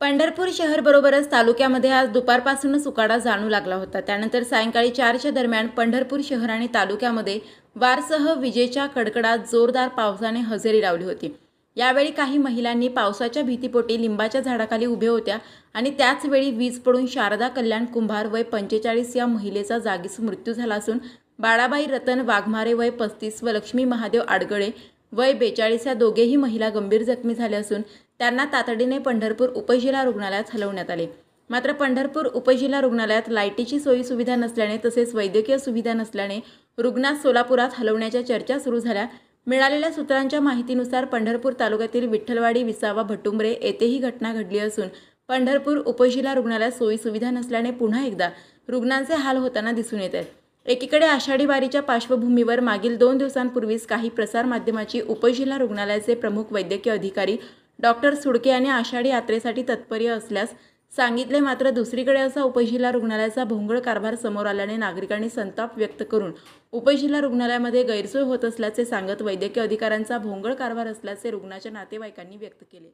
पंढरपूर शहरबरोबरच तालुक्यामध्ये आज दुपारपासूनच उकाडा जाणवू लागला होता। त्यानंतर सायंकाळी 4च्या दरम्यान पंढरपूर शहर आणि तालुक्यामध्ये वारसह विजेच्या कडकडात जोरदार पावसाने हजेरी लावली होती। यावेळी काही महिलांनी पावसाच्या भीतीपोटी लिंबाच्या झाडाखाली उभे होत्या आणि त्याच वेळी वीज पडून शारदा कल्याण कुंभार वय 45 या महिलेचा जागीच मृत्यू झाला असून बाळाबाई रतन वाघमारे वय 35 व लक्ष्मी महादेव आडगळे वय 42 या दोघेही महिला गंभीर जखमी झाल्या असून त्यांना तातडीने पंढरपूर उपजिल्हा रुग्णालयात हलवण्यात आले। मात्र पंढरपूर उपजिल्हा रुग्णालयात लाईटीची सोयी सुविधा नसल्याने तसेच वैद्यकीय सुविधा नसल्याने रुग्णास सोलापुरात हलवण्याच्या चर्चा सुरू झाल्या। मिळालेल्या सूत्रांच्या माहितीनुसार पंढरपूर तालुक्यातील विठ्ठलवाडी विसावा भटुंबरे येथे ही घटना घडली असून पंढरपूर उपजिल्हा रुग्णालयात सोयी सुविधा नसल्याने पुन्हा एकदा रुग्णांचे हाल होताना दिसून येत आहेत। एकीकडे आषाढी वारीच्या पार्श्वभूमीवर मागील 2 दिवसांपूर्वीच काही प्रसार माध्यमाची उपजिल्हा रुग्णालयाचे प्रमुख वैद्यकीय अधिकारी डॉक्टर सुडके यांनी आषाढी यात्रेसाठी तत्पर असल्यास सांगितले। मात्र दुसरीकडे असा उपजिल्हा रुग्णालयाचा भोंगळ कारभार समोर आल्याने नागरिकांनी संताप व्यक्त करून उपजिल्हा रुग्णालयामध्ये गैरसोय होत असल्याचे सांगत वैद्यकीय अधिकाऱ्यांचा भोंगळ कारभार असल्याचे रुग्णाच्या नातेवाईकांनी व्यक्त केले।